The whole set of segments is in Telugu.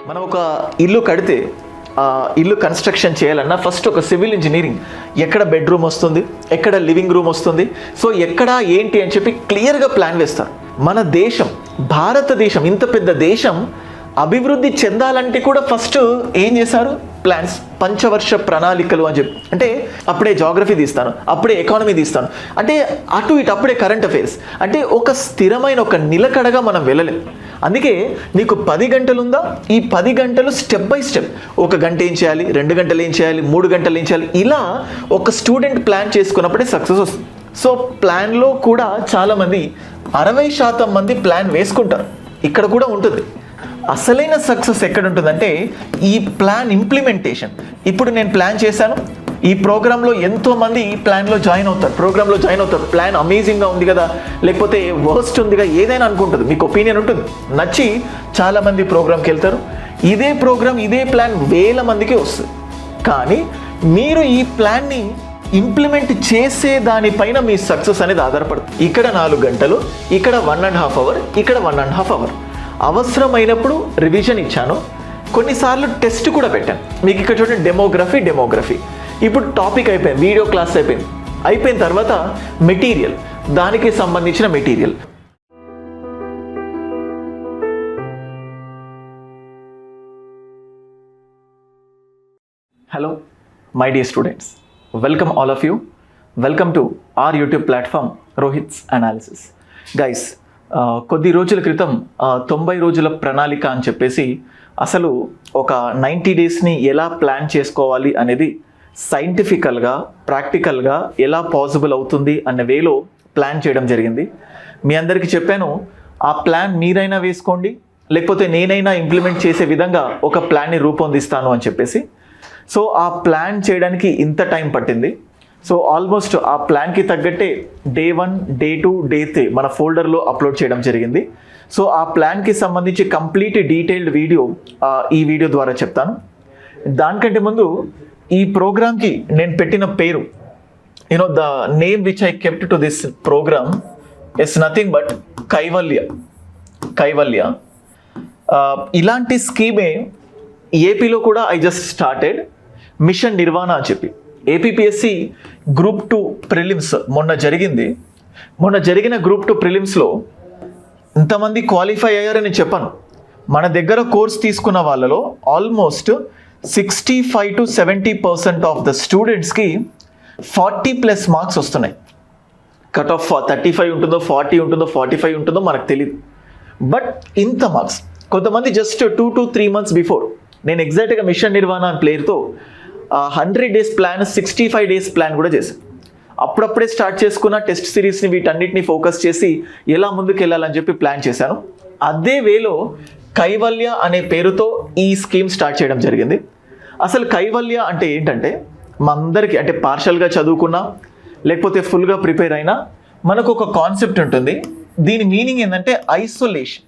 మనం ఒక ఇల్లు కడితే ఆ ఇల్లు కన్స్ట్రక్షన్ చేయాలన్నా ఫస్ట్ ఒక సివిల్ ఇంజనీరింగ్ ఎక్కడ బెడ్రూమ్ వస్తుంది, ఎక్కడ లివింగ్ రూమ్ వస్తుంది, సో ఎక్కడ ఏంటి అని చెప్పి క్లియర్గా ప్లాన్ వేస్తారు. మన దేశం, భారతదేశం ఇంత పెద్ద దేశం అభివృద్ధి చెందాలంటే కూడా ఫస్ట్ ఏం చేశారు? ప్లాన్స్, పంచవర్ష ప్రణాళికలు అని చెప్పి. అంటే అప్పుడే జాగ్రఫీ తీస్తాను, అప్పుడే ఎకానమీ తీస్తాను, అంటే అటు ఇటు అప్పుడే కరెంట్ అఫైర్స్. అంటే ఒక స్థిరమైన ఒక నిలకడగా మనం వెళ్ళలేం. అందుకే నీకు 10 గంటలు ఉందా, ఈ 10 గంటలు స్టెప్ బై స్టెప్, 1 గంట ఏం చేయాలి, 2 గంటలు ఏం చేయాలి, 3 గంటలు ఏం చేయాలి, ఇలా ఒక స్టూడెంట్ ప్లాన్ చేసుకున్నప్పుడే సక్సెస్ వస్తుంది. సో ప్లాన్లో కూడా చాలామంది 60% మంది ప్లాన్ వేసుకుంటారు. ఇక్కడ కూడా ఉంటుంది. అసలైన సక్సెస్ ఎక్కడ ఉంటుందంటే ఈ ప్లాన్ ఇంప్లిమెంటేషన్. ఇప్పుడు నేను ప్లాన్ చేశాను, ఈ ప్రోగ్రాంలో ఎంతోమంది ఈ ప్లాన్లో జాయిన్ అవుతారు, ప్రోగ్రాంలో జాయిన్ అవుతారు. ప్లాన్ అమేజింగ్గా ఉంది కదా, లేకపోతే వర్స్ట్ ఉందిగా, ఏదైనా అనుకుంటుంది, మీకు ఒపీనియన్ ఉంటుంది, నచ్చి చాలామంది ప్రోగ్రామ్కి వెళ్తారు. ఇదే ప్రోగ్రామ్, ఇదే ప్లాన్ వేల మందికి వస్తుంది. కానీ మీరు ఈ ప్లాన్ని ఇంప్లిమెంట్ చేసే దానిపైన మీ సక్సెస్ అనేది ఆధారపడుతుంది. ఇక్కడ 4 గంటలు, ఇక్కడ 1.5 అవర్, ఇక్కడ 1.5 అవర్. అవసరమైనప్పుడు రివిజన్ ఇచ్చాను, కొన్నిసార్లు టెస్ట్ కూడా పెట్టాను. మీకు ఇక్కడ చూడండి, డెమోగ్రఫీ. ఇప్పుడు టాపిక్ అయిపోయింది, వీడియో క్లాస్ అయిపోయిన తర్వాత మెటీరియల్, దానికి సంబంధించిన material. Hello my dear students, welcome all of you. Welcome to our YouTube platform Rohit's analysis. Guys, కొద్ది రోజుల క్రితం 90 రోజుల ప్రణాళిక అని చెప్పేసి అసలు ఒక 90 డేస్ని ఎలా ప్లాన్ చేసుకోవాలి అనేది సైంటిఫికల్గా, ప్రాక్టికల్గా ఎలా పాసిబుల్ అవుతుంది అన్న వేలో ప్లాన్ చేయడం జరిగింది. మీ అందరికీ చెప్పాను, ఆ ప్లాన్ మీరైనా వేసుకోండి, లేకపోతే నేనైనా ఇంప్లిమెంట్ చేసే విధంగా ఒక ప్లాన్ని రూపొందిస్తాను అని చెప్పేసి. సో ఆ ప్లాన్ చేయడానికి ఇంత టైం పట్టింది. సో ఆల్మోస్ట్ ఆ ప్లాన్కి తగ్గట్టే Day 1, Day 2, Day 3 మన ఫోల్డర్లో అప్లోడ్ చేయడం జరిగింది. సో ఆ ప్లాన్కి సంబంధించి కంప్లీట్ డీటెయిల్డ్ వీడియో ఈ వీడియో ద్వారా చెప్తాను. దానికంటే ముందు ఈ ప్రోగ్రామ్కి నేను పెట్టిన పేరు, the name which I kept to this program is nothing but Kaivalya. ఇలాంటి స్కీమే ఏపీలో కూడా I just started, mission Nirvana అని చెప్పి. ఏపీపీఎస్సి Group 2 ప్రిలిమ్స్ మొన్న జరిగిన Group 2 ప్రిలిమ్స్లో ఇంతమంది క్వాలిఫై అయ్యారని చెప్పాను. మన దగ్గర కోర్స్ తీసుకున్న వాళ్ళలో ఆల్మోస్ట్ 65 to 70% ఆఫ్ ద స్టూడెంట్స్కి 40+ మార్క్స్ వస్తున్నాయి. కట్ ఆఫ్ 35 ఉంటుందో, 40 ఉంటుందో, 45 ఉంటుందో మనకు తెలియదు. బట్ ఇంత మార్క్స్, కొంతమంది జస్ట్ 2 to 3 months బిఫోర్ నేను ఎగ్జాక్ట్గా మిషన్ నిర్వాణ అని ప్లేయర్తో 100 days ప్లాన్, 65 days ప్లాన్ కూడా చేశాను. అప్పుడప్పుడే స్టార్ట్ చేసుకున్న టెస్ట్ సిరీస్ని వీటన్నిటిని ఫోకస్ చేసి ఎలా ముందుకు వెళ్ళాలని చెప్పి ప్లాన్ చేశాను. అదే వేలో కైవల్య అనే పేరుతో ఈ స్కీమ్ స్టార్ట్ చేయడం జరిగింది. అసలు కైవల్య అంటే ఏంటంటే, మా అందరికీ అంటే పార్షల్గా చదువుకున్నా లేకపోతే ఫుల్గా ప్రిపేర్ అయినా మనకు ఒక కాన్సెప్ట్ ఉంటుంది. దీని మీనింగ్ ఏంటంటే ఐసోలేషన్.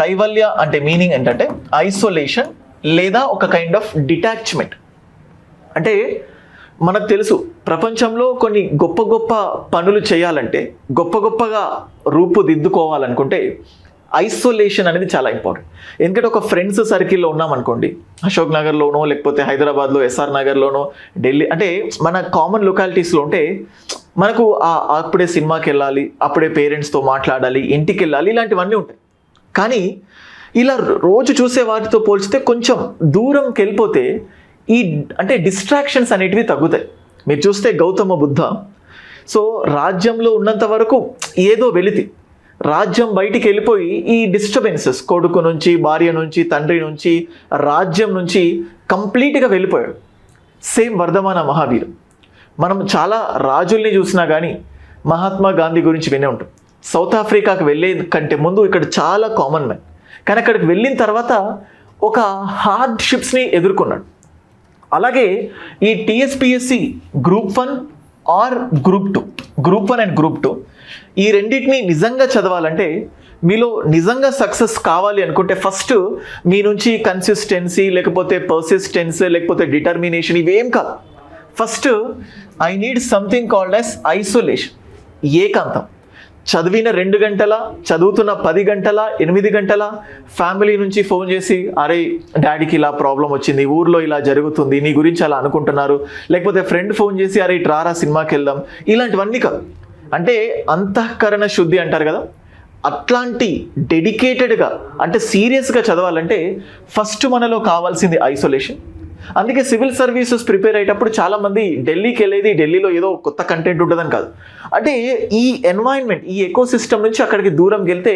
కైవల్య అంటే మీనింగ్ ఏంటంటే ఐసోలేషన్ లేదా ఒక కైండ్ ఆఫ్ డిటాచ్మెంట్. అంటే మనకు తెలుసు, ప్రపంచంలో కొన్ని గొప్ప పనులు చేయాలంటే, గొప్పగా రూపుదిద్దుకోవాలనుకుంటే ఐసోలేషన్ అనేది చాలా ఇంపార్టెంట్. ఎందుకంటే ఒక ఫ్రెండ్స్ సర్కిల్లో ఉన్నామనుకోండి, అశోక్ నగర్లోనో లేకపోతే హైదరాబాద్లో ఎస్ఆర్ నగర్లోనో, ఢిల్లీ, అంటే మన కామన్ లొకాలిటీస్లో ఉంటే మనకు అప్పుడే సినిమాకి వెళ్ళాలి, అప్పుడే పేరెంట్స్తో మాట్లాడాలి, ఇంటికి వెళ్ళాలి, ఇలాంటివన్నీ ఉంటాయి. కానీ ఇలా రోజు చూసే వాటితో పోల్చితే కొంచెం దూరంకి వెళ్ళిపోతే అంటే డిస్ట్రాక్షన్స్ అనేటివి తగ్గుతాయి. మీరు చూస్తే గౌతమ బుద్ధ, సో రాజ్యంలో ఉన్నంత వరకు ఏదో వెలితి, రాజ్యం బయటికి వెళ్ళిపోయి ఈ డిస్టర్బెన్సెస్, కొడుకు నుంచి, భార్య నుంచి, తండ్రి నుంచి, రాజ్యం నుంచి కంప్లీట్గా వెళ్ళిపోయాడు. సేమ్ వర్ధమాన మహావీరు. మనం చాలా రాజుల్ని చూసినా కానీ మహాత్మా గాంధీ గురించి వినే ఉంటాం. సౌత్ ఆఫ్రికాకి వెళ్ళే కంటే ముందు ఇక్కడ చాలా కామన్ మ్యాన్, కానీ అక్కడికి వెళ్ళిన తర్వాత ఒక హార్డ్షిప్స్ని ఎదుర్కొన్నాడు. అలాగే ఈ TSPSC Group 1 or Group 1 and Group 2 ఈ రెండింటిని నిజంగా చదవాలంటే, మీలో నిజంగా సక్సెస్ కావాలి అనుకుంటే ఫస్ట్ మీ నుంచి కన్సిస్టెన్సీ, లేకపోతే పర్సిస్టెన్స్, లేకపోతే డిటర్మినేషన్, ఇవేం కాదు. First I need something called as isolation, ఏకాంతం. చదివిన 2 గంటల, చదువుతున్న 10 గంటల, 8 గంటల, ఫ్యామిలీ నుంచి ఫోన్ చేసి అరే డాడీకి ఇలా ప్రాబ్లం వచ్చింది, ఊర్లో ఇలా జరుగుతుంది, నీ గురించి అలా అనుకుంటున్నారు, లేకపోతే ఫ్రెండ్ ఫోన్ చేసి అరే ట్రారా సినిమాకి వెళ్దాం, ఇలాంటివన్నీ కాదు. అంటే అంతఃకరణ శుద్ధి అంటారు కదా, అట్లాంటి డెడికేటెడ్గా అంటే సీరియస్గా చదవాలంటే ఫస్ట్ మనలో కావాల్సింది ఐసోలేషన్. అందుకే సివిల్ సర్వీసెస్ ప్రిపేర్ అయ్యేటప్పుడు చాలామంది ఢిల్లీకి వెళ్ళేది ఢిల్లీలో ఏదో కొత్త కంటెంట్ ఉంటుందని కాదు. అంటే ఈ ఎన్వైరన్మెంట్, ఈ ఎకో సిస్టమ్ నుంచి అక్కడికి దూరం వెళ్తే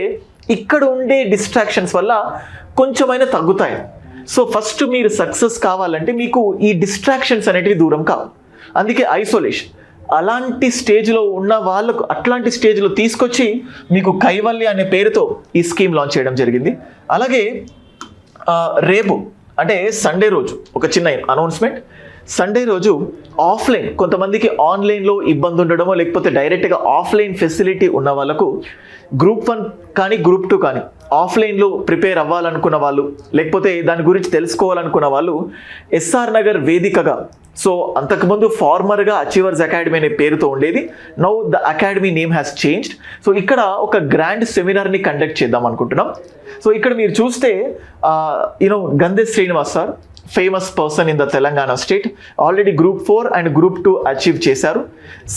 ఇక్కడ ఉండే డిస్ట్రాక్షన్స్ వల్ల కొంచెమైనా తగ్గుతాయి. సో ఫస్ట్ మీరు సక్సెస్ కావాలంటే మీకు ఈ డిస్ట్రాక్షన్స్ అనేటివి దూరం కావాలి. అందుకే ఐసోలేషన్. అలాంటి స్టేజ్లో ఉన్న వాళ్ళకు అట్లాంటి స్టేజ్లో తీసుకొచ్చి మీకు కైవల్య అనే పేరుతో ఈ స్కీమ్ లాంచ్ చేయడం జరిగింది. అలాగే రేపు అంటే సండే రోజు ఒక చిన్న అనౌన్స్మెంట్. సండే రోజు ఆఫ్లైన్, కొంతమందికి ఆన్లైన్లో ఇబ్బంది ఉండడమో లేకపోతే డైరెక్ట్గా ఆఫ్లైన్ ఫెసిలిటీ ఉన్న వాళ్ళకు గ్రూప్ 1 కానీ గ్రూప్ 2 కానీ ఆఫ్లైన్లో ప్రిపేర్ అవ్వాలనుకున్న వాళ్ళు, లేకపోతే దాని గురించి తెలుసుకోవాలనుకున్న వాళ్ళు ఎస్ఆర్ నగర్ వేదికగా, సో అంతకుముందు ఫార్మర్గా అచీవర్స్ అకాడమీ అనే పేరుతో ఉండేది, now the academy name has changed. So ఇక్కడ ఒక గ్రాండ్ సెమినార్ని కండక్ట్ చేద్దాం అనుకుంటున్నాం. సో ఇక్కడ మీరు చూస్తే Gandhe Srinivas sir, famous person in the Telangana state, already group 4 and group 2 achieve చేశారు.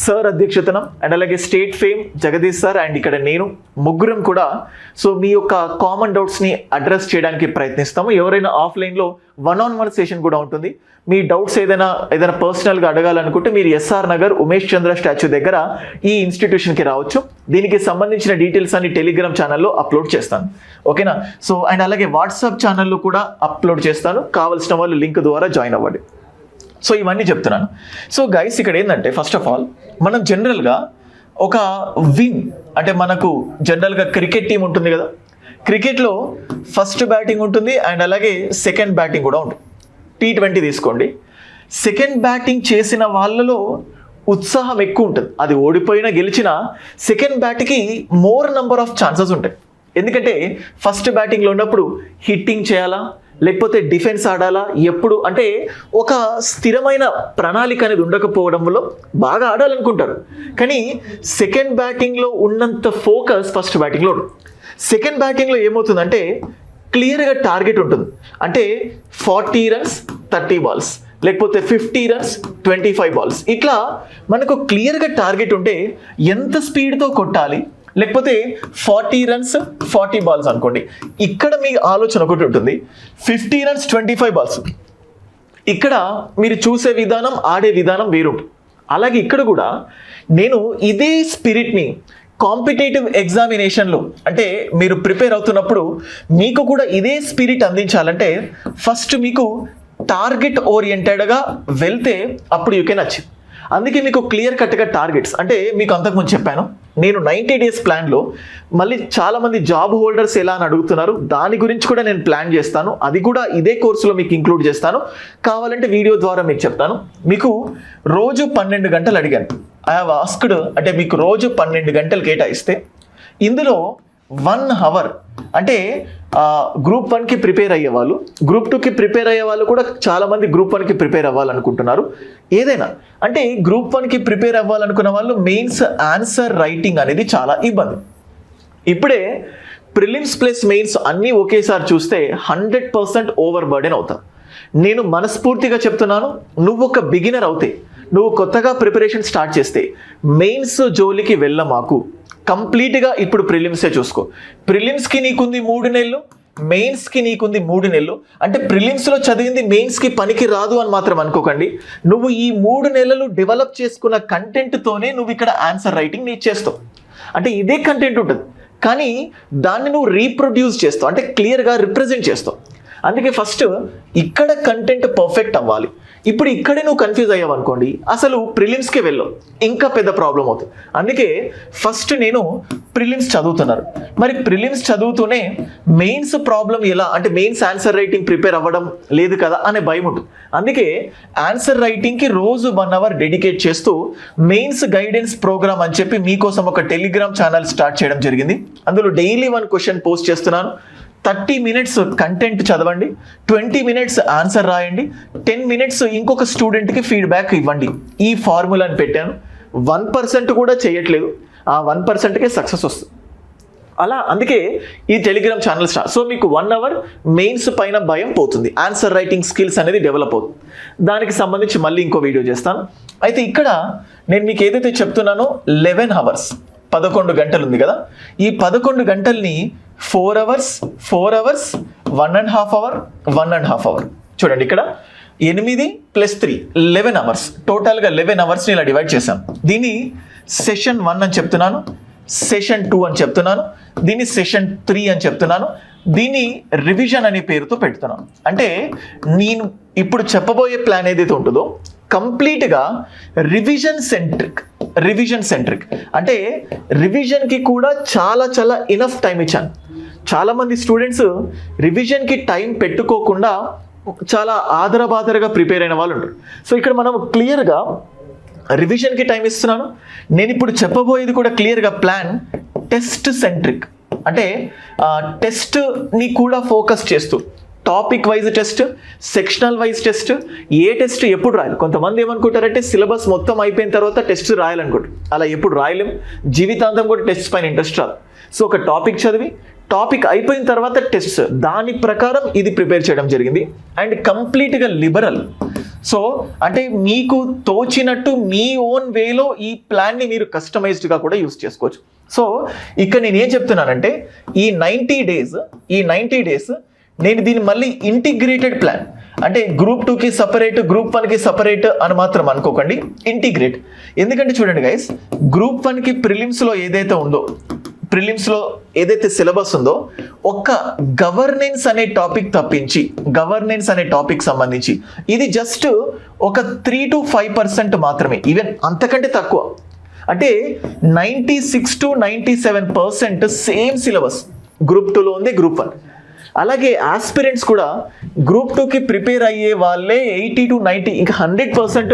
సార్ అధ్యక్షతనం అండ్ అలాగే state fame Jagadish sir and ఇక్కడ నేను ముగ్గురం కూడా సో మీ యొక్క కామన్ డౌట్స్ని అడ్రస్ చేయడానికి ప్రయత్నిస్తాము. ఎవరైనా ఆఫ్లైన్లో 1-on-1 సెషన్ కూడా ఉంటుంది. మీ డౌట్స్ ఏదైనా పర్సనల్గా అడగాలనుకుంటే మీరు ఎస్ఆర్ నగర్ ఉమేష్ చంద్ర స్టాచ్యూ దగ్గర ఈ ఇన్స్టిట్యూషన్కి రావచ్చు. దీనికి సంబంధించిన డీటెయిల్స్ అన్ని టెలిగ్రామ్ ఛానల్లో అప్లోడ్ చేస్తాను, ఓకేనా. సో అండ్ అలాగే వాట్సాప్ ఛానల్లో కూడా అప్లోడ్ చేస్తాను, కావాల్సిన వాళ్ళు లింక్ ద్వారా జాయిన్ అవ్వండి. సో ఇవన్నీ చెప్తున్నాను. సో గైస్ ఇక్కడ ఏంటంటే ఫస్ట్ ఆఫ్ ఆల్ మనం జనరల్గా ఒక విన్ అంటే మనకు జనరల్గా క్రికెట్ టీం ఉంటుంది కదా, క్రికెట్లో ఫస్ట్ బ్యాటింగ్ ఉంటుంది అండ్ అలాగే సెకండ్ బ్యాటింగ్ కూడా ఉంటుంది. T20 తీసుకోండి, సెకండ్ బ్యాటింగ్ చేసిన వాళ్ళలో ఉత్సాహం ఎక్కువ ఉంటుంది. అది ఓడిపోయినా గెలిచినా సెకండ్ బ్యాట్కి మోర్ నెంబర్ ఆఫ్ ఛాన్సెస్ ఉంటాయి. ఎందుకంటే ఫస్ట్ బ్యాటింగ్లో ఉన్నప్పుడు హిట్టింగ్ చేయాలా లేకపోతే డిఫెన్స్ ఆడాలా, ఎప్పుడు అంటే ఒక స్థిరమైన ప్రణాళిక అనేది ఉండకపోవడంలో బాగా ఆడాలనుకుంటారు. కానీ సెకండ్ బ్యాటింగ్లో ఉన్నంత ఫోకస్ ఫస్ట్ బ్యాటింగ్లో ఉంటుంది. సెకండ్ బ్యాటింగ్లో ఏమవుతుందంటే క్లియర్గా టార్గెట్ ఉంటుంది. అంటే 40 రన్స్ 30 బాల్స్, లేకపోతే 50 రన్స్ 25 బాల్స్, ఇట్లా మనకు క్లియర్గా టార్గెట్ ఉంటే ఎంత స్పీడ్తో కొట్టాలి, లేకపోతే 40 రన్స్ 40 బాల్స్ అనుకోండి, ఇక్కడ మీ ఆలోచన ఒకటి ఉంటుంది. 50 రన్స్ 25 బాల్స్, ఇక్కడ మీరు చూసే విధానం ఆడే విధానం వేరుంటుంది. అలాగే ఇక్కడ కూడా నేను ఇదే స్పిరిట్ని కాంపిటేటివ్ ఎగ్జామినేషన్లో అంటే మీరు ప్రిపేర్ అవుతున్నప్పుడు మీకు కూడా ఇదే స్పిరిట్ అందించాలంటే ఫస్ట్ మీకు టార్గెట్ ఓరియంటెడ్గా వెళ్తే అప్పుడు యూ కెన్ అచీవ్. అందుకే మీకు క్లియర్ కట్గా టార్గెట్స్ అంటే మీకు అంతకుముందు చెప్పాను, నేను 90 డేస్ ప్లాన్లో మళ్ళీ చాలామంది జాబ్ హోల్డర్స్ ఎలా అని అడుగుతున్నారు, దాని గురించి కూడా నేను ప్లాన్ చేస్తాను. అది కూడా ఇదే కోర్సులో మీకు ఇంక్లూడ్ చేస్తాను. కావాలంటే వీడియో ద్వారా మీకు చెప్తాను. మీకు రోజు 12 గంటలు అడిగాను, ఐ హావ్ ఆస్క్డ్, అంటే మీకు రోజు 12 గంటలు కేటాయిస్తే ఇందులో 1 అవర్ అంటే గ్రూప్ 1కి ప్రిపేర్ అయ్యేవాళ్ళు, గ్రూప్ 2కి ప్రిపేర్ అయ్యే వాళ్ళు కూడా చాలామంది గ్రూప్ 1కి ప్రిపేర్ అవ్వాలనుకుంటున్నారు. ఏదైనా అంటే గ్రూప్ 1కి ప్రిపేర్ అవ్వాలనుకున్న వాళ్ళు మెయిన్స్ ఆన్సర్ రైటింగ్ అనేది చాలా ఇబ్బంది. ఇప్పుడే ప్రిలిమ్స్ ప్లస్ మెయిన్స్ అన్నీ ఒకేసారి చూస్తే 100% ఓవర్ బర్డెన్ అవుతాం. నేను మనస్ఫూర్తిగా చెప్తున్నాను, నువ్వు ఒక బిగినర్ అవుతే, నువ్వు కొత్తగా ప్రిపరేషన్ స్టార్ట్ చేస్తే మెయిన్స్ జోలికి వెళ్ళమాకు. కంప్లీట్గా ఇప్పుడు ప్రిలిమ్సే చూసుకో. ప్రిలిమ్స్కి నీకుంది 3 నెలలు, మెయిన్స్కి నీకుంది 3 నెలలు. అంటే ప్రిలిమ్స్లో చదివింది మెయిన్స్కి పనికి రాదు అని మాత్రం అనుకోకండి. నువ్వు ఈ 3 నెలలు డెవలప్ చేసుకున్న కంటెంట్తోనే నువ్వు ఇక్కడ ఆన్సర్ రైటింగ్ నీ చేస్తావు. అంటే ఇదే కంటెంట్ ఉంటుంది కానీ దాన్ని నువ్వు రీప్రొడ్యూస్ చేస్తావు, అంటే క్లియర్గా రిప్రజెంట్ చేస్తావు. అందుకే ఫస్ట్ ఇక్కడ కంటెంట్ పర్ఫెక్ట్ అవ్వాలి. ఇప్పుడు ఇక్కడే నువ్వు కన్ఫ్యూజ్ అయ్యావు అనుకోండి, అసలు ప్రిలిమ్స్కే వెళ్ళవు, ఇంకా పెద్ద ప్రాబ్లం అవుతుంది. అందుకే ఫస్ట్ నేను ప్రిలిమ్స్ చదువుతున్నారు, మరి ప్రిలిమ్స్ చదువుతూనే మెయిన్స్ ప్రాబ్లం ఎలా అంటే మెయిన్స్ ఆన్సర్ రైటింగ్ ప్రిపేర్ అవ్వడం లేదు కదా అనే భయం ఉంటుంది. అందుకే ఆన్సర్ రైటింగ్కి రోజు 1 అవర్ డెడికేట్ చేస్తూ మెయిన్స్ గైడెన్స్ ప్రోగ్రామ్ అని చెప్పి మీకోసం ఒక టెలిగ్రామ్ ఛానల్ స్టార్ట్ చేయడం జరిగింది. అందులో డైలీ 1 క్వశ్చన్ పోస్ట్ చేస్తున్నాను. 30 మినిట్స్ కంటెంట్ చదవండి, 20 మినిట్స్ ఆన్సర్ రాయండి, 10 మినిట్స్ ఇంకొక స్టూడెంట్కి ఫీడ్బ్యాక్ ఇవ్వండి. ఈ ఫార్ములాని పెట్టాను. 1% కూడా చేయట్లేదు. ఆ 1%కే సక్సెస్ వస్తుంది. అలా అందుకే ఈ టెలిగ్రామ్ ఛానల్ స్టార్ట్. సో మీకు 1 hour మెయిన్స్ పైన భయం పోతుంది, ఆన్సర్ రైటింగ్ స్కిల్స్ అనేది డెవలప్ అవుతుంది. దానికి సంబంధించి మళ్ళీ ఇంకో వీడియో చేస్తాను. అయితే ఇక్కడ నేను మీకు ఏదైతే చెప్తున్నానో 11 hours 11 గంటలు ఉంది కదా, ఈ 11 గంటల్ని 4 hours 1.5 hour 1.5 hour చూడండి, ఇక్కడ 8 + 3 11 hours, టోటల్గా 11 hours ఇలా డివైడ్ చేశాం. దీన్ని సెషన్ 1 అని చెప్తున్నాను, సెషన్ 2 అని చెప్తున్నాను, దీన్ని సెషన్ 3 అని చెప్తున్నాను, దీన్ని రివిజన్ అనే పేరుతో పెడుతున్నాను. అంటే నేను ఇప్పుడు చెప్పబోయే ప్లాన్ ఏదైతే ఉంటుందో కంప్లీట్గా రివిజన్ సెంట్రిక్ అంటే రివిజన్కి కూడా చాలా ఇనఫ్ టైం ఇచ్చాను. చాలామంది స్టూడెంట్స్ రివిజన్కి టైం పెట్టుకోకుండా చాలా ఆదరబాదరగా ప్రిపేర్ అయిన వాళ్ళు ఉంటారు. సో ఇక్కడ మనం క్లియర్గా రివిజన్కి టైం ఇస్తున్నాను. నేను ఇప్పుడు చెప్పబోయేది కూడా క్లియర్గా ప్లాన్ టెస్ట్ సెంట్రిక్, అంటే టెస్ట్ని కూడా ఫోకస్ చేస్తూ topic wise test, sectional wise test, ఏ టెస్ట్ ఎప్పుడు రాయాలి. కొంతమంది ఏమనుకుంటారంటే సిలబస్ మొత్తం అయిపోయిన తర్వాత టెస్ట్ రాయాలనుకుంటారు. అలా ఎప్పుడు రాయలేం, జీవితాంతం కూడా టెస్ట్ పైన ఇంట్రెస్ట్ రాదు. సో ఒక టాపిక్ చదివి టాపిక్ అయిపోయిన తర్వాత టెస్ట్, దాని ప్రకారం ఇది ప్రిపేర్ చేయడం జరిగింది. అండ్ కంప్లీట్గా లిబరల్. సో అంటే మీకు తోచినట్టు మీ ఓన్ వేలో ఈ ప్లాన్ని మీరు కస్టమైజ్డ్గా కూడా యూస్ చేసుకోవచ్చు. సో ఇక్కడ నేను ఏం చెప్తున్నానంటే ఈ 90 days నేను దీన్ని మళ్ళీ ఇంటిగ్రేటెడ్ ప్లాన్, అంటే గ్రూప్ 2కి సపరేట్, గ్రూప్ 1కి సపరేట్ అని మాత్రం అనుకోకండి, ఇంటిగ్రేట్. ఎందుకంటే చూడండి గైస్, గ్రూప్ 1కి ప్రిలిమ్స్లో ఏదైతే ఉందో, ప్రిలిమ్స్లో ఏదైతే సిలబస్ ఉందో, ఒక్క గవర్నెన్స్ అనే టాపిక్ తప్పించి, గవర్నెన్స్ అనే టాపిక్ సంబంధించి ఇది జస్ట్ ఒక 3 to 5% మాత్రమే, ఈవెన్ అంతకంటే తక్కువ. అంటే 96 to 97% సేమ్ సిలబస్ గ్రూప్ 2లో ఉంది, గ్రూప్ 1. అలాగే ఆస్పిరెంట్స్ కూడా గ్రూప్ 2కి ప్రిపేర్ అయ్యే వాళ్ళే 80 to 90, ఇంకా 100%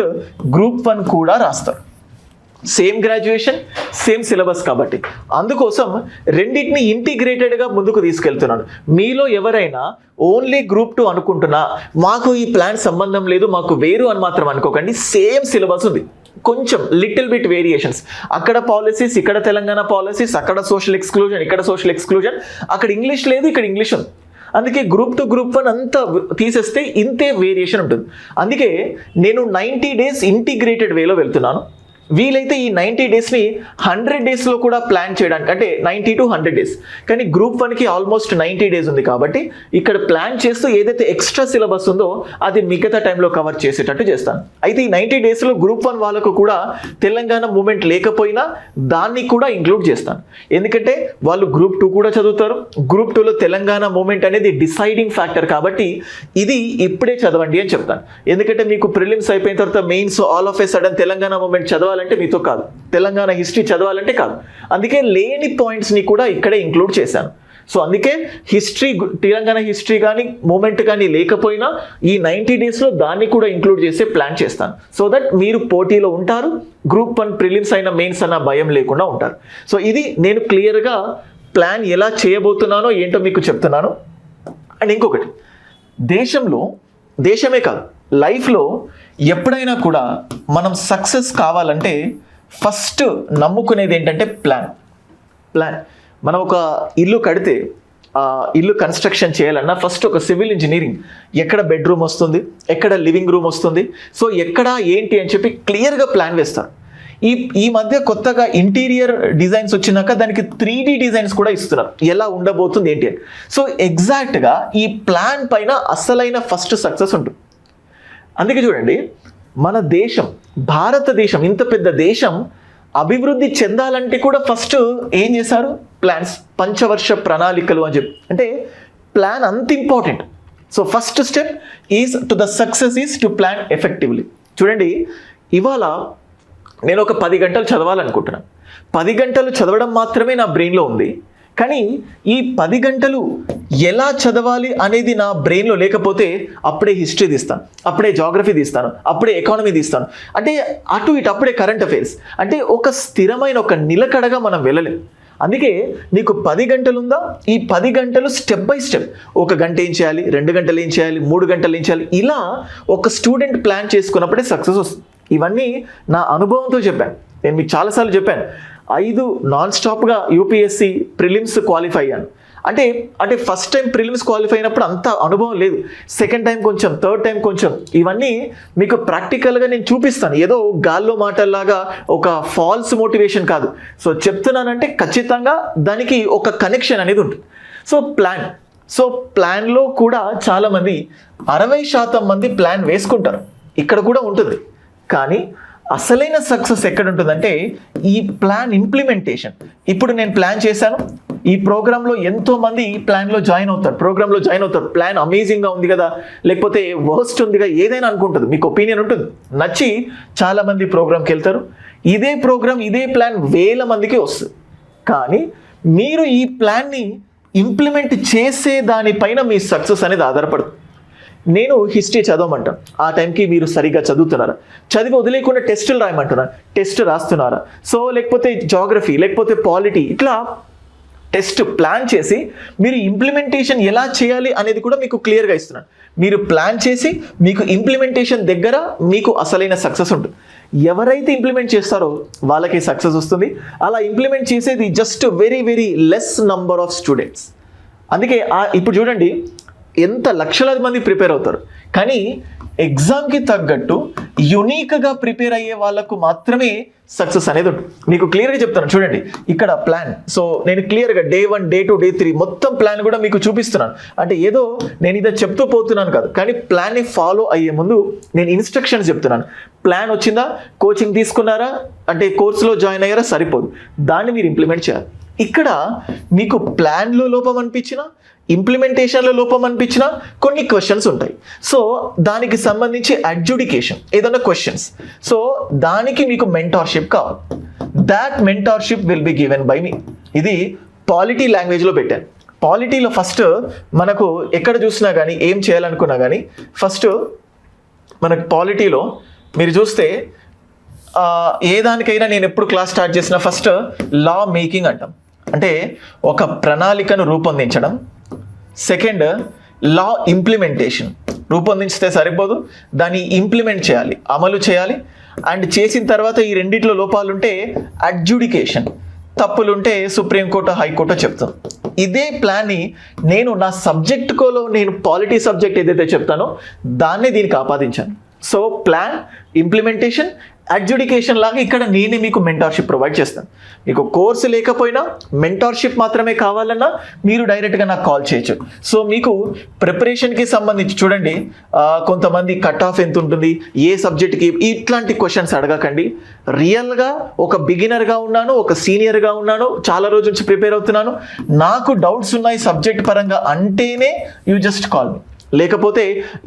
గ్రూప్ 1 కూడా రాస్తారు. సేమ్ గ్రాడ్యుయేషన్, సేమ్ సిలబస్ కాబట్టి అందుకోసం రెండింటిని ఇంటిగ్రేటెడ్గా ముందుకు తీసుకెళ్తున్నాను. మీలో ఎవరైనా ఓన్లీ గ్రూప్ 2 అనుకుంటున్నా, మాకు ఈ ప్లాన్ సంబంధం లేదు, మాకు వేరు అని మాత్రం అనుకోకండి. సేమ్ సిలబస్ ఉంది, కొంచెం లిటిల్ బిట్ వేరియేషన్స్, అక్కడ పాలసీస్, ఇక్కడ తెలంగాణ పాలసీస్, అక్కడ సోషల్ ఎక్స్క్లూజన్, ఇక్కడ సోషల్ ఎక్స్క్లూజన్, అక్కడ ఇంగ్లీష్ లేదు, ఇక్కడ ఇంగ్లీష్ ఉంది. అందుకే గ్రూప్ 2 గ్రూప్ 1 అంతా తీసేస్తే ఇంతే వేరియేషన్ ఉంటుంది. అందుకే నేను 90 days ఇంటిగ్రేటెడ్ వేలో వెళ్తున్నాను. వీలైతే ఈ 90 daysని 100 daysలో కూడా ప్లాన్ చేయడానికి, అంటే 90 to 100 days, కానీ గ్రూప్ 1కి ఆల్మోస్ట్ 90 days ఉంది కాబట్టి ఇక్కడ ప్లాన్ చేస్తూ ఏదైతే ఎక్స్ట్రా సిలబస్ ఉందో అది మిగతా టైంలో కవర్ చేసేటట్టు చేస్తాను. అయితే ఈ 90 daysలో గ్రూప్ 1 వాళ్ళకు కూడా తెలంగాణ మూమెంట్ లేకపోయినా దాన్ని కూడా ఇంక్లూడ్ చేస్తాను. ఎందుకంటే వాళ్ళు గ్రూప్ 2 కూడా చదువుతారు, గ్రూప్ 2లో తెలంగాణ మూమెంట్ అనేది డిసైడింగ్ ఫ్యాక్టర్ కాబట్టి ఇది ఇప్పుడే చదవండి అని చెప్తాను. ఎందుకంటే మీకు ప్రిలిమ్స్ అయిపోయిన తర్వాత mains all of a sudden Telangana movement చదవాలంటే మీతో కాదు, తెలంగాణ హిస్టరీ చదవాలంటే కాదు. అందుకే లేని పాయింట్స్ని కూడా ఇక్కడే ఇంక్లూడ్ చేశాను. సో అందుకే హిస్టరీ, తెలంగాణ హిస్టరీ కానీ మూమెంట్ కానీ లేకపోయినా ఈ 90 daysలో దాన్ని కూడా ఇంక్లూడ్ చేసే ప్లాన్ చేస్తాను. సో దట్ మీరు పోటీలో ఉంటారు, గ్రూప్ 1 ప్రిలిమ్స్ అయినా మెయిన్స్ అన్న భయం లేకుండా ఉంటారు. సో ఇది నేను క్లియర్గా ప్లాన్ ఎలా చేయబోతున్నానో ఏంటో మీకు చెప్తున్నాను. అండ్ ఇంకొకటి, దేశమే కాదు లైఫ్లో ఎప్పుడైనా కూడా మనం సక్సెస్ కావాలంటే ఫస్ట్ నమ్ముకునేది ఏంటంటే ప్లాన్. మనం ఒక ఇల్లు కడితే, ఇల్లు కన్స్ట్రక్షన్ చేయాలన్నా ఫస్ట్ ఒక సివిల్ ఇంజనీరింగ్, ఎక్కడ బెడ్రూమ్ వస్తుంది, ఎక్కడ లివింగ్ రూమ్ వస్తుంది, సో ఎక్కడ ఏంటి అని చెప్పి క్లియర్గా ప్లాన్ వేస్తారు. ఈ మధ్య కొత్తగా ఇంటీరియర్ డిజైన్స్ వచ్చినాక దానికి 3D డిజైన్స్ కూడా ఇస్తున్నారు, ఎలా ఉండబోతుంది ఏంటి అని. సో ఎగ్జాక్ట్గా ఈ ప్లాన్ పైన అసలైన ఫస్ట్ సక్సెస్ ఉంటుంది. అందుకే చూడండి, మన దేశం, భారతదేశం, ఇంత పెద్ద దేశం అభివృద్ధి చెందాలంటే కూడా ఫస్ట్ ఏం చేశారు, ప్లాన్స్, పంచవర్ష ప్రణాళికలు అని చెప్పి. అంటే ప్లాన్ అంత important. So first step is to the success is to plan effectively. చూడండి, ఇవాళ నేను ఒక 10 గంటలు చదవాలనుకుంటున్నాను. 10 గంటలు చదవడం మాత్రమే నా బ్రెయిన్లో ఉంది, కానీ ఈ 10 గంటలు ఎలా చదవాలి అనేది నా బ్రెయిన్లో లేకపోతే అప్పుడే హిస్టరీ తీస్తాను, అప్పుడే జాగ్రఫీ తీస్తాను, అప్పుడే ఎకానమీ తీస్తాను, అంటే అటు ఇటు అప్పుడే కరెంట్ అఫైర్స్. అంటే ఒక స్థిరమైన, ఒక నిలకడగా మనం వెళ్ళలేం. అందుకే నీకు 10 గంటలు ఉందా, ఈ 10 గంటలు స్టెప్ బై స్టెప్, 1 గంట ఏం చేయాలి, 2 గంటలు ఏం చేయాలి, 3 గంటలు ఏం చేయాలి, ఇలా ఒక స్టూడెంట్ ప్లాన్ చేసుకున్నప్పుడే సక్సెస్ వస్తుంది. ఇవన్నీ నా అనుభవంతో చెప్పాను, నేను మీకు చాలాసార్లు చెప్పాను. 5 నాన్ స్టాప్గా యూపీఎస్సి ప్రిలిమ్స్ క్వాలిఫై అయ్యాను. అంటే ఫస్ట్ టైం ప్రిలిమ్స్ క్వాలిఫై అయినప్పుడు అంత అనుభవం లేదు, సెకండ్ టైం కొంచెం, థర్డ్ టైం కొంచెం. ఇవన్నీ మీకు ప్రాక్టికల్గా నేను చూపిస్తాను, ఏదో గాల్లో మాటల్లాగా ఒక ఫాల్స్ మోటివేషన్ కాదు. సో చెప్తున్నానంటే ఖచ్చితంగా దానికి ఒక కనెక్షన్ అనేది ఉంటుంది. సో ప్లాన్లో కూడా చాలామంది 60% మంది ప్లాన్ వేసుకుంటారు, ఇక్కడ కూడా ఉంటుంది. కానీ అసలైన సక్సెస్ ఎక్కడ ఉంటుందంటే ఈ ప్లాన్ ఇంప్లిమెంటేషన్. ఇప్పుడు నేను ప్లాన్ చేశాను, ఈ ప్రోగ్రాంలో ఎంతోమంది ప్రోగ్రాంలో జాయిన్ అవుతారు. ప్లాన్ అమేజింగ్గా ఉంది కదా, లేకపోతే వర్స్ట్ ఉందిగా, ఏదైనా అనుకుంటుంది, మీకు ఒపీనియన్ ఉంటుంది, నచ్చి చాలామంది ప్రోగ్రామ్కి వెళ్తారు. ఇదే ప్రోగ్రామ్, ఇదే ప్లాన్ 1000 మందికి వస్తుంది. కానీ మీరు ఈ ప్లాన్ని ఇంప్లిమెంట్ చేసే దానిపైన మీ సక్సెస్ అనేది ఆధారపడుతుంది. నేను హిస్టరీ చదవమంటాను, ఆ టైంకి మీరు సరిగ్గా చదువుతున్నారా, చదివి వదిలేకుండా టెస్టులు రాయమంటున్నాను, టెస్ట్ రాస్తున్నారా, సో లేకపోతే జాగ్రఫీ, లేకపోతే పాలిటీ, ఇట్లా టెస్ట్ ప్లాన్ చేసి మీరు ఇంప్లిమెంటేషన్ ఎలా చేయాలి అనేది కూడా మీకు క్లియర్గా ఇస్తున్నాను. మీరు ప్లాన్ చేసి మీకు ఇంప్లిమెంటేషన్ దగ్గర మీకు అసలైన సక్సెస్ ఉంటుంది. ఎవరైతే ఇంప్లిమెంట్ చేస్తారో వాళ్ళకి సక్సెస్ వస్తుంది. అలా ఇంప్లిమెంట్ చేసేది just very very less number of students. అందుకే ఇప్పుడు చూడండి, ఎంత లక్షలాది మంది ప్రిపేర్ అవుతారు, కానీ ఎగ్జామ్కి తగ్గట్టు యునీక్గా ప్రిపేర్ అయ్యే వాళ్ళకు మాత్రమే సక్సెస్ అనేది ఉంటుంది. మీకు క్లియర్గా చెప్తాను చూడండి, ఇక్కడ ప్లాన్. సో నేను క్లియర్గా Day 1, Day 2, Day 3 మొత్తం ప్లాన్ కూడా మీకు చూపిస్తున్నాను. అంటే ఏదో నేను ఇదే చెప్తూ పోతున్నాను కాదు, కానీ ప్లాన్ని ఫాలో అయ్యే ముందు నేను ఇన్స్ట్రక్షన్స్ చెప్తున్నాను. ప్లాన్ వచ్చిందా, కోచింగ్ తీసుకున్నారా, అంటే కోర్సులో జాయిన్ అయ్యారా, సరిపోదు, దాన్ని మీరు ఇంప్లిమెంట్ చేయాలి. ఇక్కడ మీకు ప్లాన్లో లోపం అనిపించినా, ఇంప్లిమెంటేషన్లో లోపం అనిపించిన కొన్ని క్వశ్చన్స్ ఉంటాయి. సో దానికి సంబంధించి అడ్జుడికేషన్ ఏదైనా క్వశ్చన్స్, సో దానికి మీకు మెంటార్షిప్ కావాలి. That mentorship will be given by me. ఇది పాలిటీ లాంగ్వేజ్లో పెట్టాను. పాలిటీలో ఫస్ట్ మనకు ఎక్కడ చూసినా కానీ, ఏం చేయాలనుకున్నా కానీ, ఫస్ట్ మనకు పాలిటీలో మీరు చూస్తే ఏ దానికైనా నేను ఎప్పుడు క్లాస్ స్టార్ట్ చేసినా ఫస్ట్ లా మేకింగ్ అంటాం. అంటే ఒక ప్రణాళికను రూపొందించడం. సెకండ్ లా ఇంప్లిమెంటేషన్. రూపొందించితే సరిపోదు, దాన్ని ఇంప్లిమెంట్ చేయాలి, అమలు చేయాలి. అండ్ చేసిన తర్వాత ఈ రెండిట్లో లోపాలుంటే అడ్జుడికేషన్, తప్పులుంటే సుప్రీంకోర్టు, హైకోర్టు చెప్తాను. ఇదే ప్లాన్ని నేను నా సబ్జెక్టులో, నేను పాలిటీ సబ్జెక్ట్ ఏదైతే చెప్తానో దాన్నే దీనికి ఆపాదించాను. సో ప్లాన్, ఇంప్లిమెంటేషన్, అడ్జుడికేషన్ లాగా ఇక్కడ నేనే మీకు మెంటార్షిప్ ప్రొవైడ్ చేస్తాను. మీకు కోర్సు లేకపోయినా మెంటార్షిప్ మాత్రమే కావాలన్నా మీరు డైరెక్ట్గా నాకు కాల్ చేయొచ్చు. సో మీకు ప్రిపరేషన్కి సంబంధించి చూడండి, కొంతమంది కట్ ఆఫ్ ఎంత ఉంటుంది, ఏ సబ్జెక్ట్కి, ఇట్లాంటి క్వశ్చన్స్ అడగకండి. రియల్గా ఒక బిగినర్గా ఉన్నాను, ఒక సీనియర్గా ఉన్నాను, చాలా రోజుల నుంచి ప్రిపేర్ అవుతున్నాను, నాకు డౌట్స్ ఉన్నాయి సబ్జెక్ట్ పరంగా అంటేనే యూ జస్ట్ కాల్ మీ. లేకపోతే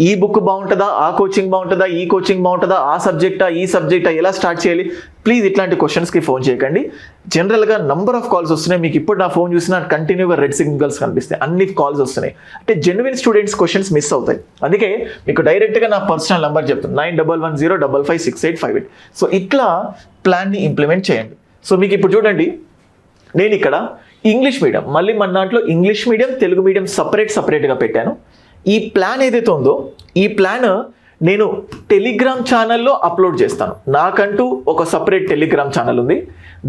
ఈ బుక్ బాగుంటుందా, ఆ కోచింగ్ బాగుంటుందా, ఈ కోచింగ్ బాగుంటుందా, ఆ సబ్జెక్టా, ఈ సబ్జెక్టా, ఎలా స్టార్ట్ చేయాలి, ప్లీజ్ ఇట్లాంటి క్వశ్చన్స్కి ఫోన్ చేయకండి. జనరల్గా నంబర్ ఆఫ్ కాల్స్ వస్తున్నాయి. మీకు ఇప్పుడు నా ఫోన్ చూసినా కంటిన్యూగా రెడ్ సిగ్నల్స్ కనిపిస్తాయి, అన్ని కాల్స్ వస్తున్నాయి. అంటే జెన్యున్ స్టూడెంట్స్ క్వశ్చన్స్ మిస్ అవుతాయి. అందుకే మీకు డైరెక్ట్గా నా పర్సనల్ నెంబర్ చెప్తాను, 9110556858. సో ఇట్లా ప్లాన్ని ఇంప్లిమెంట్ చేయండి. సో మీకు ఇప్పుడు చూడండి, నేను ఇక్కడ ఇంగ్లీష్ మీడియం, మళ్ళీ మన దాంట్లో ఇంగ్లీష్ మీడియం, తెలుగు మీడియం సపరేట్గా పెట్టాను. ఈ ప్లాన్ ఏదైతే ఉందో ఈ ప్లాన్ నేను టెలిగ్రామ్ ఛానల్లో అప్లోడ్ చేస్తాను. నాకంటూ ఒక సపరేట్ టెలిగ్రామ్ ఛానల్ ఉంది,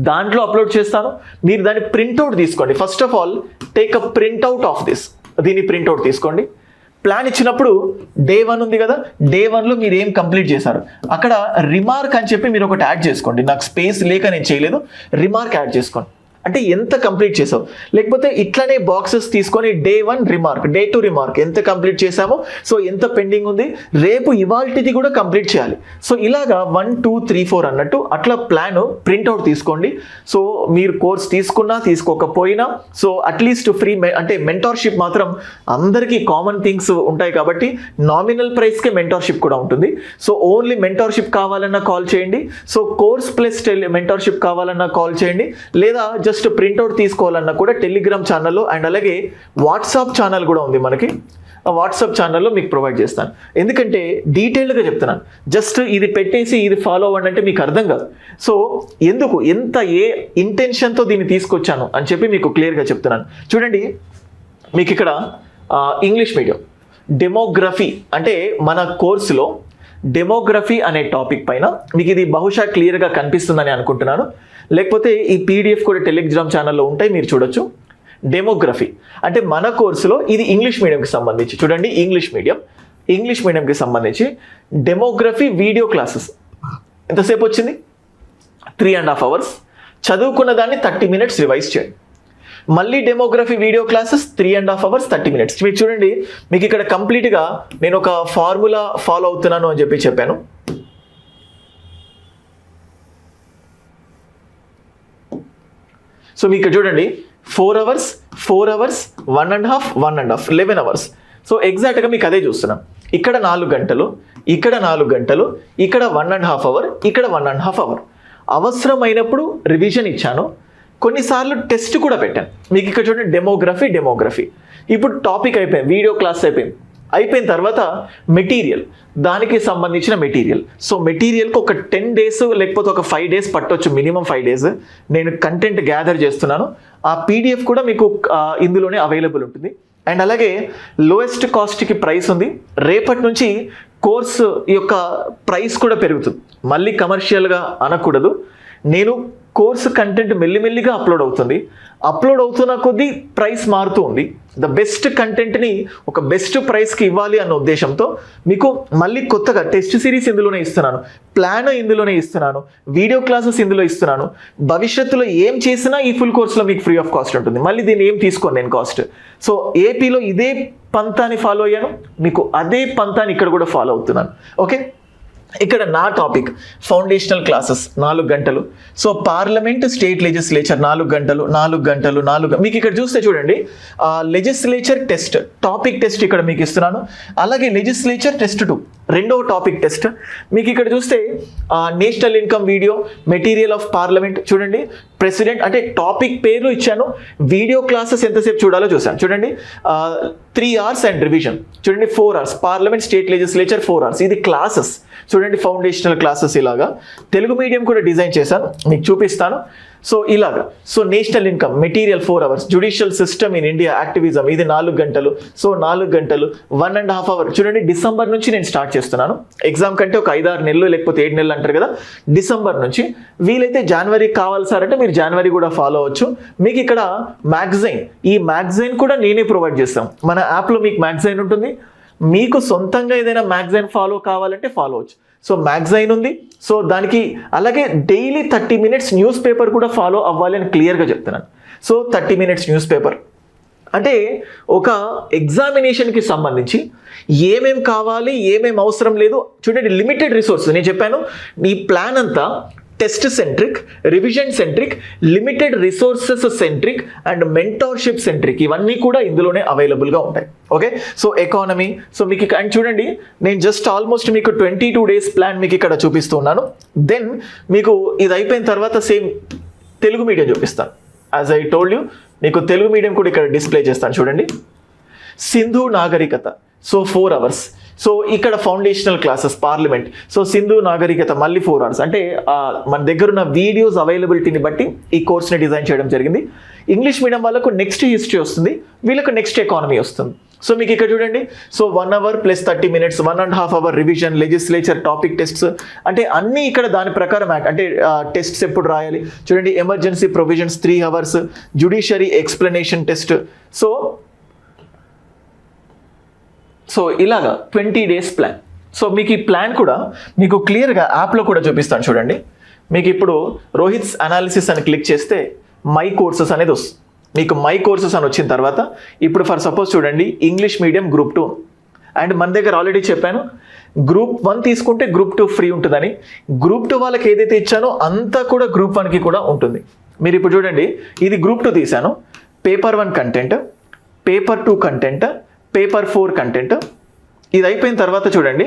దాంట్లో అప్లోడ్ చేస్తాను. మీరు దాన్ని ప్రింట్అవుట్ తీసుకోండి. First of all take a printout of this. దీన్ని ప్రింట్అవుట్ తీసుకోండి. ప్లాన్ ఇచ్చినప్పుడు Day 1 ఉంది కదా, Day 1లో మీరు ఏం కంప్లీట్ చేశారు, అక్కడ రిమార్క్ అని చెప్పి మీరు ఒకటి యాడ్ చేసుకోండి. నాకు స్పేస్ లేక నేను చేయలేదు, రిమార్క్ యాడ్ చేసుకోండి. అంటే ఎంత కంప్లీట్ చేసావు, లేకపోతే ఇట్లనే బాక్సెస్ తీసుకొని Day 1 రిమార్క్, Day 2 రిమార్క్, ఎంత కంప్లీట్ చేసామో, సో ఎంత పెండింగ్ ఉంది, రేపు ఇవాల్టిది కూడా కంప్లీట్ చేయాలి. సో ఇలాగా 1, 2, 3, 4 అన్నట్టు అట్లా ప్లాన్ ప్రింట్అవుట్ తీసుకోండి. సో మీరు కోర్స్ తీసుకున్నా తీసుకోకపోయినా, సో అట్లీస్ట్ ఫ్రీ అంటే మెంటార్షిప్ మాత్రం అందరికీ కామన్ థింగ్స్ ఉంటాయి కాబట్టి నామినల్ ప్రైస్కే మెంటార్షిప్ కూడా ఉంటుంది. సో ఓన్లీ మెంటార్షిప్ కావాలన్నా కాల్ చేయండి. సో కోర్స్ ప్లస్ మెంటార్షిప్ కావాలన్నా కాల్ చేయండి. లేదా జస్ట్ ప్రింట్అవుట్ తీసుకోవాలన్నా కూడా టెలిగ్రామ్ ఛానల్లో, అండ్ అలాగే వాట్సాప్ ఛానల్ కూడా ఉంది మనకి, ఆ వాట్సాప్ ఛానల్లో మీకు ప్రొవైడ్ చేస్తాను. ఎందుకంటే డీటెయిల్డ్గా చెప్తున్నాను, జస్ట్ ఇది పెట్టేసి ఇది ఫాలో అవ్వండి అంటే మీకు అర్థం కాదు. సో ఎందుకు, ఏ ఇంటెన్షన్తో దీన్ని తీసుకొచ్చాను అని చెప్పి మీకు క్లియర్గా చెప్తున్నాను. చూడండి, మీకు ఇక్కడ ఇంగ్లీష్ మీడియం డెమోగ్రఫీ, అంటే మన కోర్సులో డెమోగ్రఫీ అనే టాపిక్ పైన మీకు ఇది బహుశా క్లియర్గా కనిపిస్తుందని అనుకుంటున్నాను. లేకపోతే ఈ పీడిఎఫ్ కూడా టెలిగ్రామ్ ఛానల్లో ఉంటాయి, మీరు చూడొచ్చు. డెమోగ్రఫీ అంటే మన కోర్సులో ఇది ఇంగ్లీష్ మీడియంకి సంబంధించి, చూడండి ఇంగ్లీష్ మీడియంకి సంబంధించి డెమోగ్రఫీ వీడియో క్లాసెస్ ఎంతసేపు వచ్చింది? 3.5 hours. చదువుకున్న దాన్ని 30 minutes రివైజ్ చేయండి. మళ్ళీ demography video classes 3.5 hours 30 minutes. మీరు చూడండి, మీకు ఇక్కడ కంప్లీట్గా నేను ఒక ఫార్ములా ఫాలో అవుతున్నాను అని చెప్పాను. సో మీకు చూడండి 4 hours 1.5 11 hours. సో ఎగ్జాక్ట్గా మీకు అదే చూస్తున్నాం. ఇక్కడ 4 గంటలు, ఇక్కడ 4 గంటలు, ఇక్కడ 1.5 hour, ఇక్కడ 1.5 hour. అవసరమైనప్పుడు రివిజన్ ఇచ్చాను, కొన్నిసార్లు టెస్ట్ కూడా పెట్టాను. మీకు ఇక్కడ చూడండి డెమోగ్రఫీ. ఇప్పుడు టాపిక్ అయిపోయింది, వీడియో క్లాస్ అయిపోయిన తర్వాత మెటీరియల్, దానికి సంబంధించిన మెటీరియల్. సో మెటీరియల్కి ఒక 10 days లేకపోతే ఒక 5 days పట్టవచ్చు, మినిమం 5 days నేను కంటెంట్ గ్యాదర్ చేస్తున్నాను. ఆ పీడిఎఫ్ కూడా మీకు ఇందులోనే అవైలబుల్ ఉంటుంది. అండ్ అలాగే లోయెస్ట్ కాస్ట్కి ప్రైస్ ఉంది. రేపటి నుంచి కోర్సు యొక్క ప్రైస్ కూడా పెరుగుతుంది. మళ్ళీ కమర్షియల్గా అనకూడదు. నేను కోర్సు కంటెంట్ మెల్లిమెల్లిగా అప్లోడ్ అవుతున్న కొద్దీ ప్రైస్ మారుతూ ఉంది. ద బెస్ట్ కంటెంట్ని ఒక బెస్ట్ ప్రైస్కి ఇవ్వాలి అన్న ఉద్దేశంతో మీకు మళ్ళీ కొత్తగా టెస్ట్ సిరీస్ ఇందులోనే ఇస్తున్నాను, ప్లాన్ ఇందులోనే ఇస్తున్నాను, వీడియో క్లాసెస్ ఇందులో ఇస్తున్నాను. భవిష్యత్తులో ఏం చేసినా ఈ ఫుల్ కోర్సులో మీకు ఫ్రీ ఆఫ్ కాస్ట్ ఉంటుంది. మళ్ళీ దీన్ని ఏం తీసుకోను నేను కాస్ట్. సో ఏపీలో ఇదే పంతాన్ని ఫాలో అయ్యాను, మీకు అదే పంతాన్ని ఇక్కడ కూడా ఫాలో అవుతున్నాను. ఓకే, ఇక్కడ నా టాపిక్ ఫౌండేషనల్ క్లాసెస్ 4 గంటలు. సో పార్లమెంట్, స్టేట్ లెజిస్లేచర్ 4 గంటలు. మీకు ఇక్కడ చూస్తే చూడండి, లెజిస్లేచర్ టెస్ట్, టాపిక్ టెస్ట్ ఇక్కడ మీకు ఇస్తున్నాను. అలాగే లెజిస్లేచర్ టెస్ట్ 2 రెండవ టాపిక్ టెస్ట్. మీకు ఇక్కడ చూస్తే national income video, material of parliament, చూడండి ప్రెసిడెంట్ అంటే టాపిక్ పేర్లు ఇచ్చాను. వీడియో క్లాసెస్ ఎంతసేపు చూడాలో చూసాను. చూడండి 3 hours అండ్ రివిజన్. చూడండి 4 hours parliament, state legislature 4 hours. ఇది క్లాసెస్ చూడండి, ఫౌండేషనల్ క్లాసెస్. ఇలాగా తెలుగు మీడియం కూడా డిజైన్ చేశాను, మీకు చూపిస్తాను. సో ఇలాగా, so national income material 4 hours, judicial system in India activism ఇది 4 గంటలు. సో 4 గంటలు 1.5 hour. చూడండి డిసెంబర్ నుంచి నేను స్టార్ట్ చేస్తున్నాను. ఎగ్జామ్ కంటే ఒక 5-6 నెలలు లేకపోతే 7 నెలలు అంటారు కదా, డిసెంబర్ నుంచి. వీలైతే జనవరి కావాలి సార్ అంటే మీరు జనవరి కూడా ఫాలో అవ్వచ్చు. మీకు ఇక్కడ మ్యాగజైన్, ఈ మ్యాగజైన్ కూడా నేనే ప్రొవైడ్ చేస్తాం. మన యాప్లో మీకు మ్యాగజైన్ ఉంటుంది. మీకు సొంతంగా ఏదైనా మ్యాగజైన్ ఫాలో కావాలంటే ఫాలో అవచ్చు. సో మ్యాగజైన్ ఉంది. సో దానికి అలాగే డైలీ 30 minutes న్యూస్ పేపర్ కూడా ఫాలో అవ్వాలి అని క్లియర్గా చెప్తున్నాను. సో 30 minutes న్యూస్ పేపర్ అంటే ఒక ఎగ్జామినేషన్కి సంబంధించి ఏమేం కావాలి, ఏమేం అవసరం లేదు. చూడండి లిమిటెడ్ రిసోర్స్ నేను చెప్పాను. ఈ ప్లాన్ అంతా test centric, revision centric, limited resources centric and mentorship centric, ఇవన్నీ కూడా ఇందులోనే అవైలబుల్గా ఉంటాయి. Okay, so economy. సో మీకు అండ్ చూడండి నేను జస్ట్ ఆల్మోస్ట్ మీకు 22 days ప్లాన్ మీకు ఇక్కడ చూపిస్తున్నాను. దెన్ మీకు ఇది అయిపోయిన తర్వాత సేమ్ తెలుగు మీడియం చూపిస్తాను. యాజ్ ఐ టోల్డ్ యూ, మీకు తెలుగు మీడియం కూడా ఇక్కడ డిస్ప్లే చేస్తాను. చూడండి సింధు నాగరికత, సో 4 hours. సో ఇక్కడ foundational classes parliament. So Sindhu నాగరికత మళ్ళీ 4 hours. అంటే మన దగ్గర ఉన్న వీడియోస్ అవైలబిలిటీని బట్టి ఈ కోర్స్ని డిజైన్ చేయడం జరిగింది. ఇంగ్లీష్ మీడియం వాళ్ళకు నెక్స్ట్ హిస్టరీ వస్తుంది, వీళ్ళకు నెక్స్ట్ ఎకానమీ వస్తుంది. సో మీకు ఇక్కడ చూడండి, so 1 hour + 30 minutes, 1.5 hour revision, legislature, topic tests అంటే అన్నీ ఇక్కడ దాని ప్రకారం అంటే టెస్ట్స్ ఎప్పుడు రాయాలి. చూడండి emergency provisions 3 hours, judiciary explanation test. So ఇలాగా 20 days ప్లాన్. సో మీకు ఈ ప్లాన్ కూడా మీకు క్లియర్గా యాప్లో కూడా చూపిస్తాను. చూడండి మీకు ఇప్పుడు రోహిత్స్ అనాలిసిస్ అని క్లిక్ చేస్తే మై కోర్సెస్ అనేది వస్తుంది. మీకు మై కోర్సెస్ అని వచ్చిన తర్వాత ఇప్పుడు ఫర్ సపోజ్ చూడండి ఇంగ్లీష్ మీడియం Group 2 అండ్ మన దగ్గర ఆల్రెడీ చెప్పాను Group 1 తీసుకుంటే Group 2 ఫ్రీ ఉంటుందని. Group 2 వాళ్ళకి ఏదైతే ఇచ్చానో అంతా కూడా Group 1కి కూడా ఉంటుంది. మీరు ఇప్పుడు చూడండి ఇది Group 2 తీసాను. Paper 1 content, paper 2 content, paper 4 content. ఇది అయిపోయిన తర్వాత చూడండి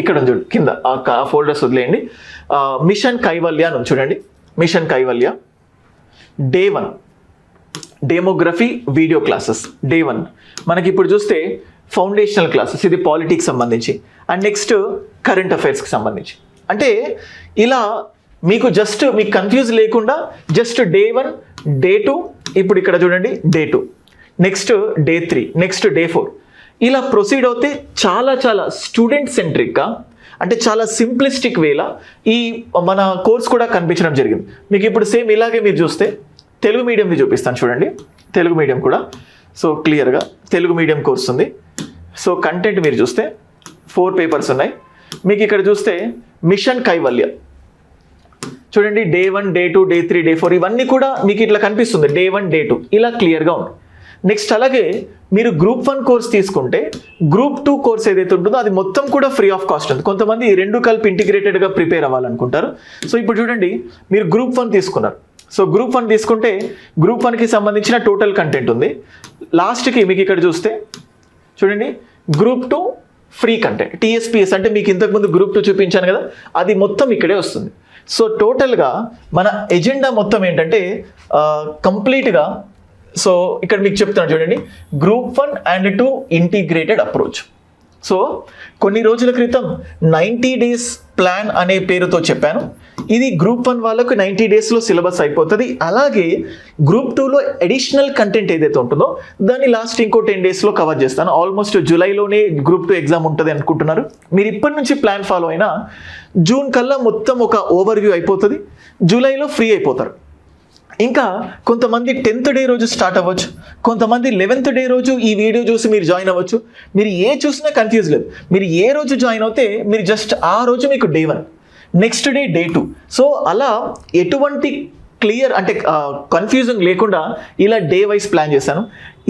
ఇక్కడ చూడండి కింద ఆ ఫోల్డర్స్ వదిలేయండి. మిషన్ కైవల్య అని చూడండి, machine Kaivalya day 1 demography video classes day 1. మనకి ఇప్పుడు చూస్తే ఫౌండేషనల్ క్లాసెస్ ఇది పాలిటిక్స్ సంబంధించి అండ్ నెక్స్ట్ కరెంట్ అఫైర్స్కి సంబంధించి. అంటే ఇలా మీకు జస్ట్ మీకు కన్ఫ్యూజ్ లేకుండా జస్ట్ డే 1, డే 2, ఇప్పుడు ఇక్కడ చూడండి day 2, next day 3, next day 4 ఇలా ప్రొసీడ్ అవుతే చాలా స్టూడెంట్ సెంట్రిక్గా అంటే చాలా సింప్లిస్టిక్ వేలా ఈ మన కోర్స్ కూడా కనిపించడం జరిగింది. మీకు ఇప్పుడు సేమ్ ఇలాగే మీరు చూస్తే తెలుగు మీడియంది చూపిస్తాను చూడండి. తెలుగు మీడియం కూడా సో క్లియర్గా తెలుగు మీడియం కోర్స్ ఉంది. సో కంటెంట్ మీరు చూస్తే 4 పేపర్స్ ఉన్నాయి. మీకు ఇక్కడ చూస్తే మిషన్ కైవల్య చూడండి, డే 1, డే 2, డే 3, డే 4 ఇవన్నీ కూడా మీకు ఇట్లా కనిపిస్తుంది. డే 1, డే 2 ఇలా క్లియర్గా ఉంది. నెక్స్ట్ అలాగే మీరు గ్రూప్ 1 కోర్స్ తీసుకుంటే గ్రూప్ 2 కోర్స్ ఏదైతే ఉంటుందో అది మొత్తం కూడా ఫ్రీ ఆఫ్ కాస్ట్ ఉంది. కొంతమంది ఈ రెండు కలిపి ఇంటిగ్రేటెడ్గా ప్రిపేర్ అవ్వాలనుకుంటారు. సో ఇప్పుడు చూడండి, మీరు గ్రూప్ 1 తీసుకున్నారు. సో గ్రూప్ 1 తీసుకుంటే గ్రూప్ 1కి సంబంధించిన టోటల్ కంటెంట్ ఉంది. లాస్ట్కి మీకు ఇక్కడ చూస్తే చూడండి, గ్రూప్ 2 ఫ్రీ కంటెంట్, టీఎస్పీఎస్ అంటే మీకు ఇంతకుముందు గ్రూప్ 2 చూపించాను కదా, అది మొత్తం ఇక్కడే వస్తుంది. సో టోటల్గా మన ఎజెండా మొత్తం ఏంటంటే కంప్లీట్గా సో ఇక్కడ మీకు చెప్తున్నాను చూడండి, group 1 and 2 integrated approach. So కొన్ని రోజుల క్రితం 90 డేస్ ప్లాన్ అనే పేరుతో చెప్పాను. ఇది గ్రూప్ 1 వాళ్ళకు 90 డేస్లో సిలబస్ అయిపోతుంది. అలాగే గ్రూప్ 2లో అడిషనల్ కంటెంట్ ఏదైతే ఉంటుందో దాన్ని లాస్ట్ ఇంకో 10 డేస్లో కవర్ చేస్తాను. ఆల్మోస్ట్ జూలైలోనే గ్రూప్ 2 ఎగ్జామ్ ఉంటుంది అనుకుంటున్నారు. మీరు ఇప్పటి నుంచి ప్లాన్ ఫాలో అయినా జూన్ కల్లా మొత్తం ఒక ఓవర్వ్యూ అయిపోతుంది. జూలైలో ఫ్రీ అయిపోతారు. ఇంకా కొంతమంది 10th డే రోజు స్టార్ట్ అవ్వచ్చు, కొంతమంది 11th డే రోజు ఈ వీడియో చూసి మీరు జాయిన్ అవ్వచ్చు. మీరు ఏ చూసినా కన్ఫ్యూజ్ లేదు. మీరు ఏ రోజు జాయిన్ అవుతే మీరు జస్ట్ ఆ రోజు మీకు day 1, next day day 2. So అలా ఎటువంటి క్లియర్ అంటే కన్ఫ్యూజన్ లేకుండా ఇలా డే వైజ్ ప్లాన్ చేశాను.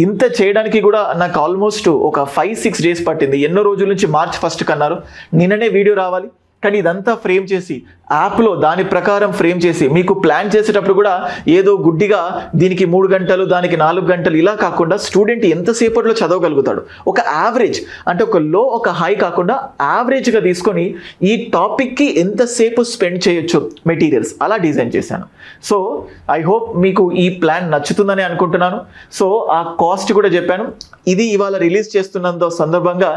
ఇంత చేయడానికి కూడా నాకు ఆల్మోస్ట్ ఒక 5-6 డేస్ పట్టింది. ఎన్నో రోజుల నుంచి మార్చ్ 1 కన్నారు నిన్ననే వీడియో రావాలి, కానీ ఇదంతా ఫ్రేమ్ చేసి యాప్లో దాని ప్రకారం ఫ్రేమ్ చేసి మీకు ప్లాన్ చేసేటప్పుడు కూడా ఏదో గుడ్డిగా దీనికి 3 గంటలు దానికి 4 గంటలు ఇలా కాకుండా స్టూడెంట్ ఎంతసేపట్లో చదవగలుగుతాడు, ఒక యావరేజ్ అంటే ఒక లో ఒక హై కాకుండా యావరేజ్గా తీసుకొని ఈ టాపిక్కి ఎంతసేపు స్పెండ్ చేయొచ్చు మెటీరియల్స్ అలా డిజైన్ చేశాను. సో ఐ హోప్ మీకు ఈ ప్లాన్ నచ్చుతుందని అనుకుంటున్నాను. సో ఆ కాస్ట్ కూడా చెప్పాను. ఇది ఇవాళ రిలీజ్ చేస్తున్నంత సందర్భంగా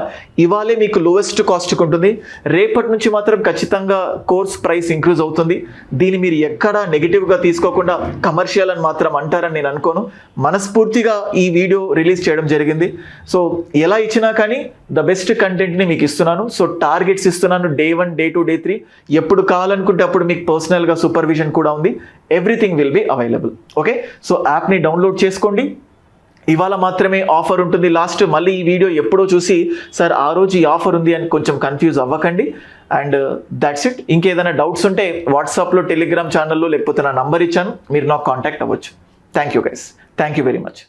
ఇవాళే మీకు లోయెస్ట్ కాస్ట్కి ఉంటుంది. రేపటి నుంచి మాత్రం ఖచ్చితంగా కోర్స్ ప్రైస్ ఇంక్రీజ్ అవుతుంది. దీన్ని మీరు ఎక్కడా నెగిటివ్గా తీసుకోకుండా కమర్షియల్ అని మాత్రం అంటారని నేను అనుకోను. మనస్ఫూర్తిగా ఈ వీడియో రిలీజ్ చేయడం జరిగింది. సో ఎలా ఇచ్చినా కానీ ద బెస్ట్ కంటెంట్ని మీకు ఇస్తున్నాను. సో టార్గెట్స్ ఇస్తున్నాను. డే 1, డే 2, డే 3 ఎప్పుడు కావాలనుకుంటే అప్పుడు మీకు పర్సనల్గా సూపర్విజన్ కూడా ఉంది. Everything will be available. Okay, so యాప్ని డౌన్లోడ్ చేసుకోండి. ఇవాళ మాత్రమే ఆఫర్ ఉంటుంది. లాస్ట్ మళ్ళీ ఈ వీడియో ఎప్పుడో చూసి సార్ ఆ రోజు ఈ ఆఫర్ ఉంది అని కొంచెం కన్ఫ్యూజ్ అవ్వకండి. And that's it. ఇంకేదైనా డౌట్స్ ఉంటే వాట్సాప్లో, టెలిగ్రామ్ ఛానల్లో లేకపోతే నా నంబర్ ఇచ్చాను, మీరు నాకు కాంటాక్ట్ అవ్వచ్చు. Thank you guys. Thank you very much.